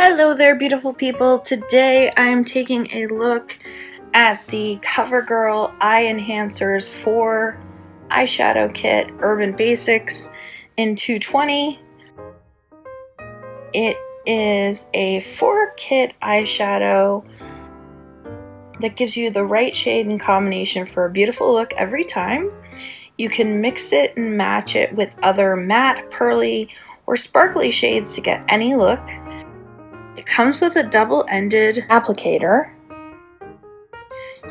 Hello there, beautiful people. Today I'm taking a look at the COVERGIRL Eye Enhancers 4 Eyeshadow Kit Urban Basics in 220. It is a 4-kit eyeshadow that gives you the right shade and combination for a beautiful look every time. You can mix it and match it with other matte, pearly, or sparkly shades to get any look. It comes with a double-ended applicator.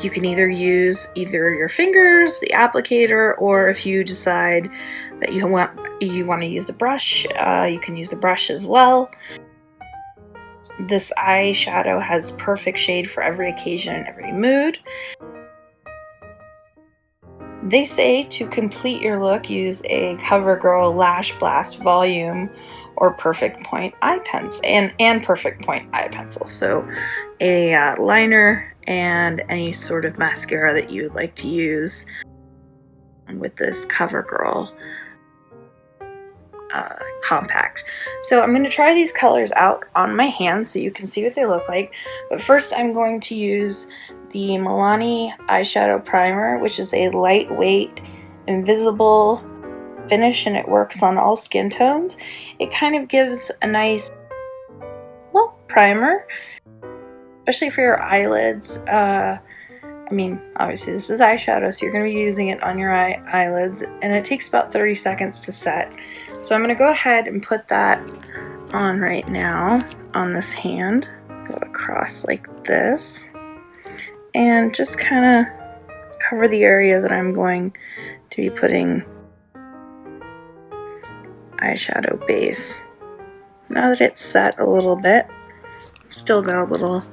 You can either use your fingers, the applicator, or if you decide that you want to use a brush, you can use the brush as well. This eyeshadow has perfect shade for every occasion and every mood. They say to complete your look, use a COVERGIRL Lash Blast Volume or Perfect Point eye pencil and Perfect Point eye pencil. So a liner and any sort of mascara that you would like to use with this COVERGIRL compact. So I'm going to try these colors out on my hands so you can see what they look like. But first I'm going to use the Milani eyeshadow primer, which is a lightweight, invisible finish, and it works on all skin tones. It kind of gives a nice, well, primer, especially for your eyelids. I mean, obviously this is eyeshadow, so you're going to be using it on your eyelids, and it takes about 30 seconds to set. So I'm going to go ahead and put that on right now on this hand. Go across like this, and just kind of cover the area that I'm going to be putting eyeshadow base. Now that it's set a little bit, it's still got a little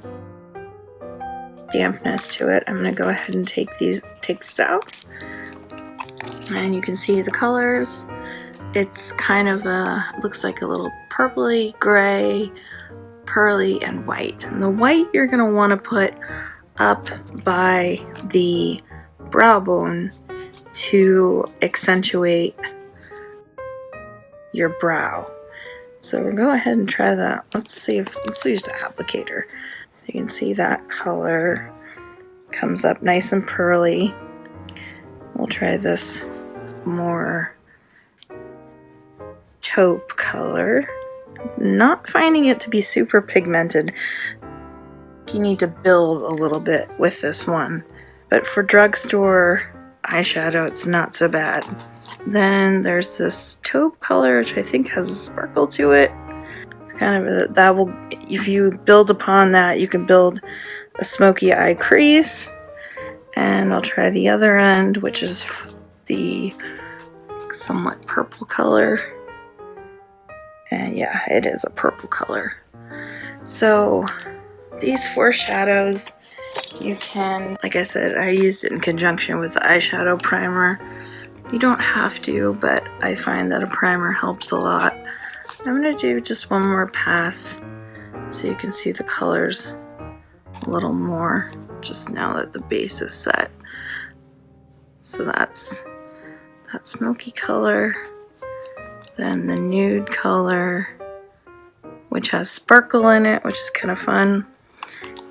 dampness to it. I'm going to go ahead and take this out, and you can see the colors. It's kind of looks like a little purpley, gray, pearly, and white. And the white you're going to want to put up by the brow bone to accentuate your brow. So we'll go ahead and try that. Let's use the applicator. So you can see that color comes up nice and pearly. We'll try this more taupe color. Not finding it to be super pigmented. You need to build a little bit with this one, but for drugstore eyeshadow it's not so bad. Then there's this taupe color, which I think has a sparkle to it. It's kind of if you build upon that, you can build a smoky eye crease. And I'll try the other end, which is the somewhat purple color. And yeah, it is a purple color. So these 4 shadows, you can, like I said, I used it in conjunction with the eyeshadow primer. You don't have to, but I find that a primer helps a lot. I'm going to do just one more pass so you can see the colors a little more just now that the base is set. So that's that smoky color. Then the nude color, which has sparkle in it, which is kind of fun.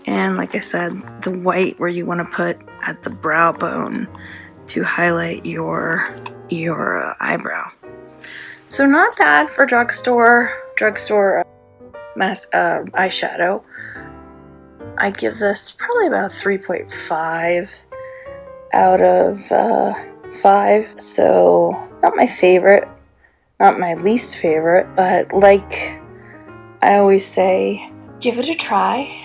And like I said, the white where you want to put at the brow bone to highlight your eyebrow. So not bad for drugstore eyeshadow. I'd give this probably about 3.5 out of 5. So not my favorite. Not my least favorite, but like I always say, give it a try.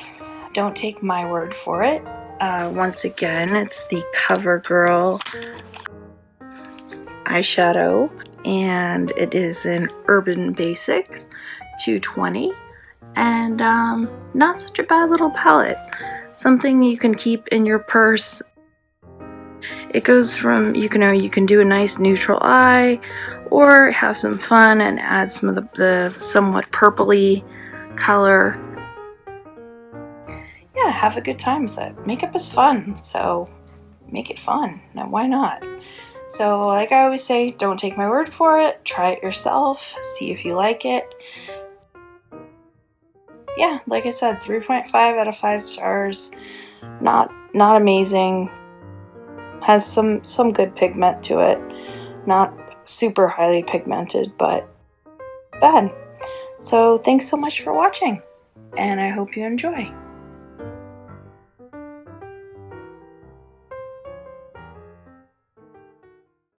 Don't take my word for it. Once again, it's the COVERGIRL eyeshadow, and it is in Urban Basics 220, and not such a bad little palette. Something you can keep in your purse. It goes from, you can do a nice neutral eye, or have some fun and add some of the somewhat purpley color. Yeah, have a good time with it. Makeup is fun, so make it fun. Now, why not? So, like I always say, don't take my word for it. Try it yourself. See if you like it. yeah, like I said, 3.5 out of 5 stars. Not amazing. Has some good pigment to it. Not super highly pigmented, but bad. So thanks so much for watching, and I hope you enjoy.